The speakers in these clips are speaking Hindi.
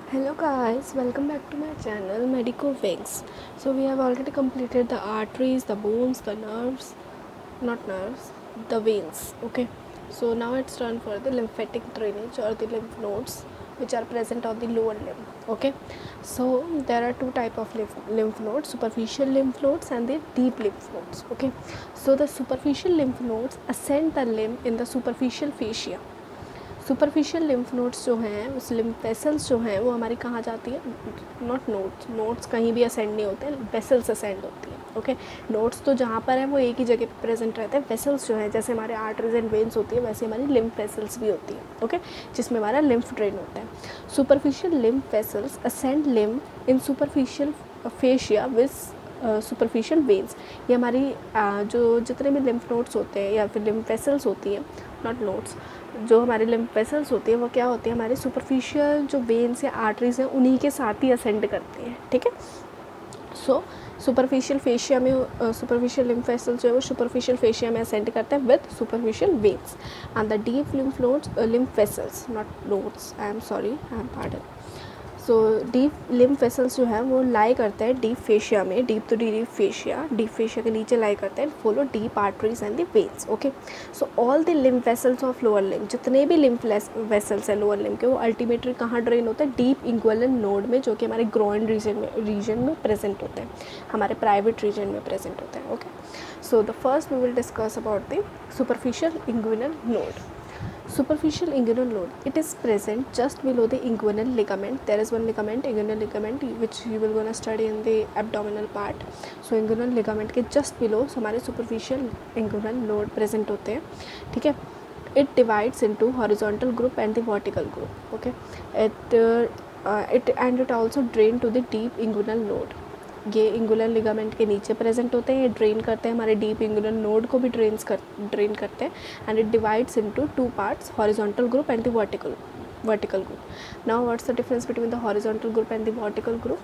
Hello guys, welcome back to my channel Medico Wings. So we have already completed the arteries, the bones, the nerves, not nerves, the veins. Okay. So now it's turn for the lymphatic drainage or the lymph nodes which are present on the lower limb. Okay. So there are two type of lymph nodes, superficial lymph nodes and the deep lymph nodes. Okay. So the superficial lymph nodes ascend the limb in the superficial fascia. Superficial lymph nodes जो हैं, उस लिम्फ वेसल्स जो हैं वो हमारी कहाँ जाती है, नॉट नोड्स कहीं भी असेंड नहीं होते हैं, वेसल्स असेंड होती हैं. ओके. नोड्स तो जहाँ पर है वो एक ही जगह पे प्रेजेंट रहते हैं. वेसल्स जो है जैसे हमारे आर्टरीज एंड वेन्स होती है वैसे हमारी लिम्फ वेसल्स भी होती हैं. ओके. जिसमें हमारा लिम्फ ड्रेन होता है. Superficial lymph vessels ascend lymph in superficial fascia with superficial veins. ये हमारी जो जितने भी लिम्फ नोड्स होते हैं या फिर लिम्फ वेसल्स होती हैं, नॉट नोड्स, जो हमारी लिम्फ वेसल्स होती है वो क्या होती है, हमारे सुपरफिशियल जो वेन्स या आर्टरीज हैं उन्हीं के साथ ही असेंड करती हैं. ठीक है. सो सुपरफिशियल फेशिया में सुपरफिशियल लिम्फ वेसल्स जो है वो सुपरफिशियल फेशिया में असेंड करते हैं with superficial veins. And the deep lymph nodes, lymph vessels, not nodes, I am sorry, I am pardon. So deep lymph vessels जो है वो लाई करते हैं डीप फेशिया में. डीप फेशिया के नीचे लाई करते हैं. Follow deep arteries and the veins. Okay. So all the lymph vessels of lower limb, जितने भी लिम्फ वेसल्स हैं लोअर लिम्ब के, वो अल्टीमेटली कहाँ ड्रेन होते हैं, डीप इंग्वुलर नोड में, जो कि हमारे ग्रोइन रीजन में प्रेजेंट होते हैं, हमारे प्राइवेट रीजन में प्रेजेंट होते हैं. Okay. So the first we will discuss about the superficial inguinal node. Superficial inguinal node. It is present just below the inguinal ligament. There is one ligament, inguinal ligament, which you will gonna study in the abdominal part. So inguinal ligament के just below हमारे superficial inguinal node present होते हैं. ठीक है. It divides into horizontal group and the vertical group. Okay. It also drain to the deep inguinal node. ये इंगुलर लिगामेंट के नीचे प्रेजेंट होते हैं. ये ड्रेन करते हैं हमारे डीप इंगुलर नोड को भी ड्रेन करते हैं. And it divides into two parts, horizontal group and the vertical group. Now what's the difference between the horizontal group and the vertical group?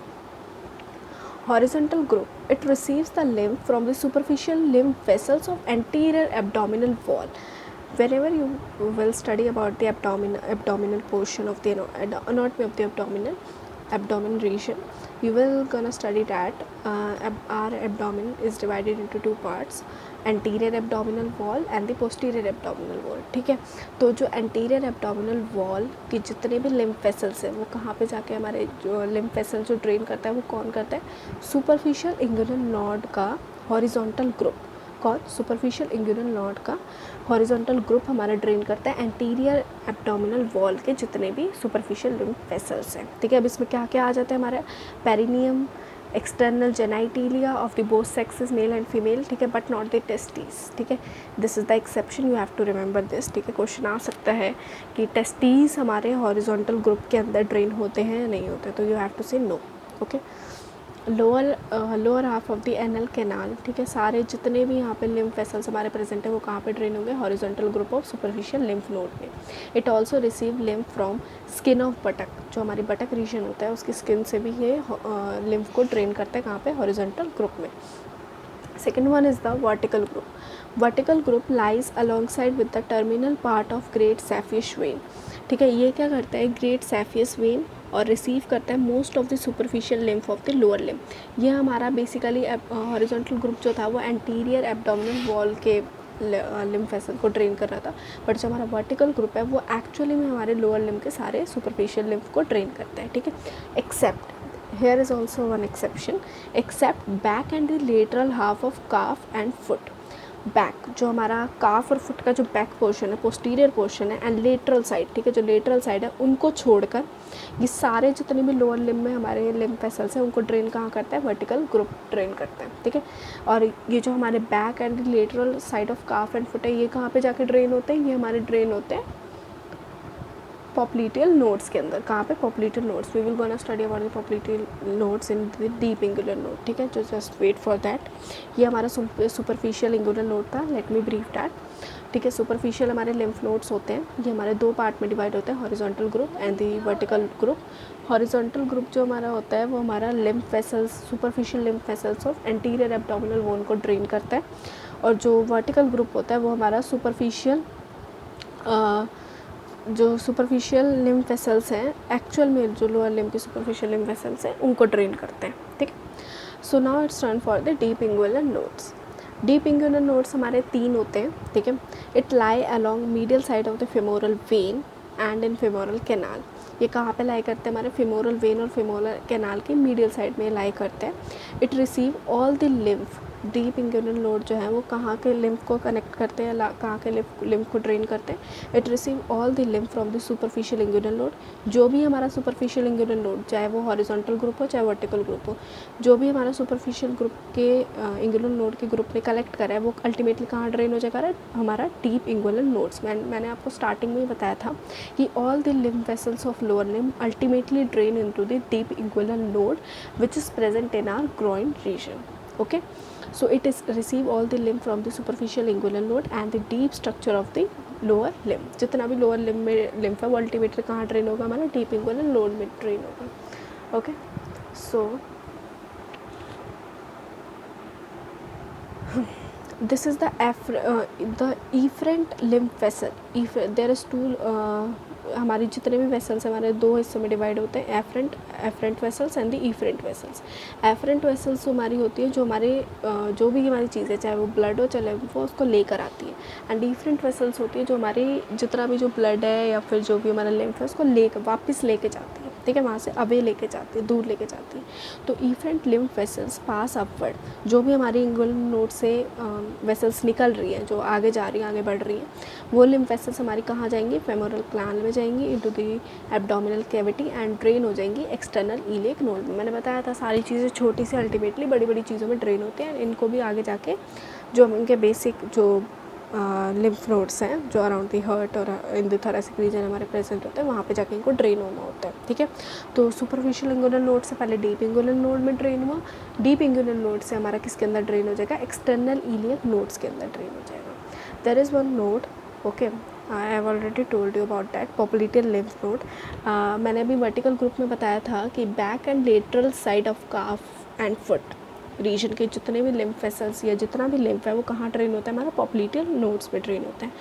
Horizontal group, it receives the lymph from the superficial lymph vessels of anterior abdominal wall. Whenever you will study about the abdominal portion of the anatomy of the abdomen region, you will gonna study that our abdomen is divided into two parts, anterior abdominal wall and the posterior abdominal wall. ठीक है. तो जो anterior abdominal wall की जितने भी lymph vessels हैं वो कहाँ पे जाके हमारे जो lymph vessel जो ड्रेन करता है वो कौन करता है, सुपरफिशियल इंग्विनल नोड का हॉरिजॉन्टल ग्रुप. कौन? सुपरफिशियल इंग्विनल नोड का हॉरिजॉन्टल ग्रुप हमारा ड्रेन करता है एंटीरियर एब्डोमिनल वॉल के जितने भी सुपरफिशियल लिम्फ वेसल्स हैं. ठीक है. अब इसमें क्या क्या आ जाता है हमारा, perineum, external genitalia of the both sexes, male and female. ठीक है. But not the testes. ठीक है. This is the exception, you have to remember this. ठीक है. क्वेश्चन आ सकता है कि टेस्टीज हमारे हॉरिजॉन्टल ग्रुप के अंदर ड्रेन होते हैं या नहीं होते, तो you have to say no. Okay. Lower half of the anal canal. ठीक है. सारे जितने भी यहाँ पे लिम्फ वेसल्स हमारे प्रेजेंट है वो कहाँ पे ड्रेन होंगे, horizontal group of superficial lymph node में. It also receive lymph from skin of buttock. जो हमारी बटक रीजन होता है उसकी स्किन से भी ये लिम्फ को ड्रेन करता है कहाँ पे, हॉरिजॉन्टल ग्रुप में. Second one is the vertical group. Vertical group lies alongside with the terminal part of great saphenous vein. ठीक है. ये क्या करता है, ग्रेट सैफियस वेन, और रिसीव करता है most of the superficial lymph of the lower limb. ये हमारा बेसिकली हॉरिजॉन्टल ग्रुप जो था वो एंटीरियर एब्डोमिनल वॉल के लिम्फ वेसल को ड्रेन कर रहा था. बट जो हमारा वर्टिकल ग्रुप है वो एक्चुअली में हमारे लोअर लिम्ब के सारे सुपरफिशियल लिम्फ को ड्रेन करता है. ठीक है. Except, here is also one exception, except back and the lateral half of calf and foot. Back, जो हमारा काफ और फुट का जो बैक पोर्शन है, पोस्टीरियर पोर्शन है, एंड लेटरल साइड. ठीक है. जो लेटरल साइड है उनको छोड़कर ये सारे जितने भी लोअर लिम्ब में हमारे लिम्फ वेसल्स हैं उनको ड्रेन कहाँ करता है, वर्टिकल ग्रुप ड्रेन करता है. ठीक है. और ये जो हमारे back and lateral side of calf and foot है ये कहाँ पे जाके ड्रेन होते हैं, ये हमारे ड्रेन होते हैं पॉप्लिटियल नोड्स के अंदर. कहाँ पे, popliteal nodes. We will gonna study about the popliteal nodes in the deep inguinal node. ठीक है. जो जस्ट वेट फॉर दैट. ये हमारा सुपरफिशियल इंगुलर नोड था. Let me brief that. ठीक है. सुपरफिशियल हमारे लिम्फ नोड्स होते हैं. ये हमारे दो पार्ट में डिवाइड होते हैं, horizontal group and the vertical group. Horizontal group जो हमारा होता है वो हमारा lymph vessels, superficial lymph vessels of anterior abdominal wall को ड्रेन करता है. और जो वर्टिकल ग्रुप होता है वो हमारा सुपरफिशियल जो सुपरफिशियल लिम्फ वेसल्स हैं, एक्चुअल में जो लोअर लिम्फ की सुपरफिशियल लिम्फ वेसल्स हैं उनको ड्रेन करते हैं, ठीक है। So now it's turn for the deep inguinal nodes. Deep inguinal nodes हमारे 3 होते हैं, ठीक है। It lie along medial side of the femoral when and in femoral canal. ये कहाँ पे लाई करते हैं? हमारे फेमोरल वेन और फेमोरल कैनाल की मीडियल साइड में लाई करते हैं। It receive all the lymph. Deep inguinal node जो है वो कहाँ के लिम्फ को कनेक्ट करते हैं, कहाँ के लिम्फ को ड्रेन करते हैं? It receive all the lymph from the superficial inguinal node. जो भी हमारा सुपरफिशियल इंगुइनल नोड, चाहे वो हॉरिजॉन्टल ग्रुप हो चाहे वर्टिकल ग्रुप हो, जो भी हमारा सुपरफिशियल ग्रुप के इंगुइनल नोड के ग्रुप ने कलेक्ट करा है वो अल्टीमेटली कहाँ ड्रेन हो जाएगा? हमारा डीप इंगुइनल नोड्स। मैंने आपको स्टार्टिंग में ही बताया था कि all the lymph vessels of lower limb ultimately drain into the deep inguinal node which is present in our groin region, okay. So it is receive all the lymph from the superficial inguinal node and the deep structure of the lower limb। जितना भी लोअर लिम्ब में लिम्फ है वो अल्टीमेटली कहाँ ड्रेन होगा? हमारा डीप इंगुइनल नोड में ड्रेन होगा, okay. So this is the efferent lymph vessel। there is two हमारी जितने भी वेसल्स हमारे 2 हिस्सों में डिवाइड होते हैं, afferent vessels and the efferent vessels. Afferent vessels हमारी होती है जो हमारे जो भी हमारी चीज़ें, चाहे वो ब्लड हो चाहे वो उसको लेकर आती है। एंड इफरेंट वेसल्स होती है जो हमारी जितना भी जो ब्लड है या फिर जो भी हमारा लिम्फ है उसको वापस लेके जाती है, ठीक है, वहाँ से अवे लेके जाती है, दूर लेके जाती है। तो इफरेंट लिम्फ वेसल्स पास अपवर्ड, जो भी हमारी इंगुइनल नोड से वेसल्स निकल रही हैं, जो आगे जा रही हैं, आगे बढ़ रही हैं, वो लिम्फ वेसल्स हमारी कहाँ जाएंगी? फेमोरल कैनाल में जाएंगी into the abdominal cavity and drain हो जाएंगी एक्सटर्नल इलियक नोड में। मैंने बताया था सारी चीज़ें छोटी से अल्टीमेटली बड़ी बड़ी चीज़ों में ड्रेन होते हैं। इनको भी आगे जाके जो इनके बेसिक जो लिम्फ नोड्स हैं जो अराउंड दी हर्ट और इन द थोरेसिक रीजन हमारे प्रेजेंट होते हैं, वहाँ पे जाके इनको ड्रेन होना होता है, ठीक है। तो सुपरफिशियल इंगुइनल नोड से पहले डीप इंगुइनल नोड में ड्रेन हुआ। डीप इंगुइनल नोड से हमारा किसके अंदर ड्रेन हो जाएगा? एक्सटर्नल इलियक नोड्स के अंदर ड्रेन हो जाएगा। There is one node, okay, I have already told you about that, populated lymph node. मैंने अभी वर्टिकल ग्रुप में बताया था कि back and lateral side of calf and foot region के जितने भी लिम्फ वेसल्स या जितना भी लिम्फ है वो कहाँ ड्रेन होता है? हमारा पॉप्युलेटेड नोड्स पे ड्रेन होता है।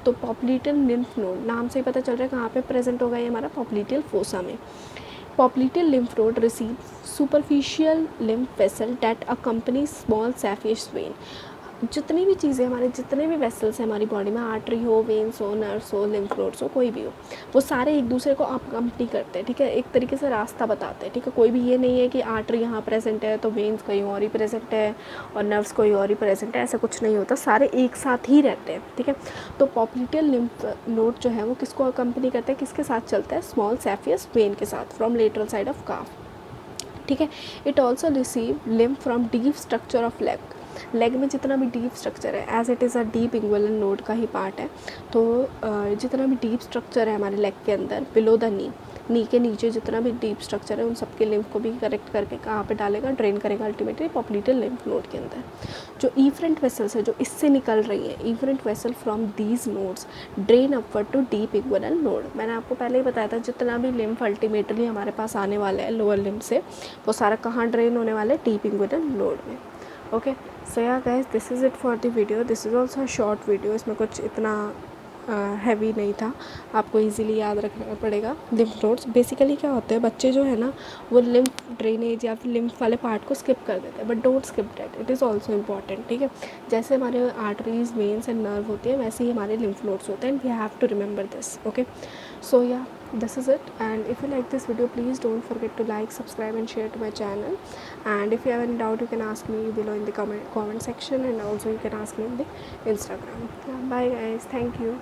तो पॉप्युलेटेड लिम्फ नोड नाम से ही पता चल रहा है कहाँ पे प्रेजेंट होगा, ये हमारा पॉप्युलेटेड फोसा में। Populated lymph node receive superficial lymph vessel that accompany small saphenous vein. जितनी भी चीज़ें हमारे जितने भी वेसल्स हैं हमारी बॉडी में, आर्टरी हो, वेन्स हो, नर्व्स हो, लिम्फ नोड्स हो, कोई भी हो, वो सारे एक दूसरे को अकम्पनी करते हैं, ठीक है, एक तरीके से रास्ता बताते हैं, ठीक है। कोई भी ये नहीं है कि आर्टरी यहाँ प्रेजेंट है तो वेन्स कहीं और ही प्रेजेंट है और नर्व्स कोई और ही प्रेजेंट है, ऐसा कुछ नहीं होता, सारे एक साथ ही रहते हैं, ठीक है। तो पॉप्युलेटेड लिम्फ नोड जो है वो किसको अकम्पनी करते हैं, किसके साथ चलता है? स्मॉल सैफियस वेन के साथ from lateral side of calf, ठीक है। It also receive lymph from deep structure of leg में जितना भी डीप स्ट्रक्चर है, as it is a deep inguinal node का ही पार्ट है, तो जितना भी डीप स्ट्रक्चर है हमारे लेग के अंदर बिलो द नी के नीचे जितना भी डीप स्ट्रक्चर है उन सबके लिम्फ को भी करेक्ट करके कहाँ पे डालेगा? ड्रेन करेगा अल्टीमेटली पॉप्युलेटेड लिम्फ नोड के अंदर। जो इफरेंट वेसल्स है जो इससे निकल रही है, efferent vessel from these nodes drain upward to deep inguinal node. मैंने आपको पहले ही बताया था जितना भी लिम्फ अल्टीमेटली हमारे पास आने वाला है लोअर लिम्फ से, वो सारा कहाँ ड्रेन होने वाला है? डीप इंगुइनल नोड में, ओके। सो या guys, this is it for the video. This is also short video, इसमें कुछ इतना हैवी नहीं था, आपको इजीली याद रखना पड़ेगा। लिम्फ नोड्स बेसिकली क्या होते हैं, बच्चे जो है ना वो लिम्फ ड्रेनेज या फिर लिम्फ वाले पार्ट को स्किप कर देते हैं, but don't skip that, it is also important, ठीक है। जैसे हमारे आर्टरीज, वेन्स एंड नर्व होती है वैसे ही हमारे लिम्फ नोड्स होते हैं, and we have to remember this, okay. So या this is it, and if you like this video please don't forget to like, subscribe and share to my channel, and if you have any doubt you can ask me below in the comment section, and also you can ask me in the Instagram. Yeah, bye guys, thank you.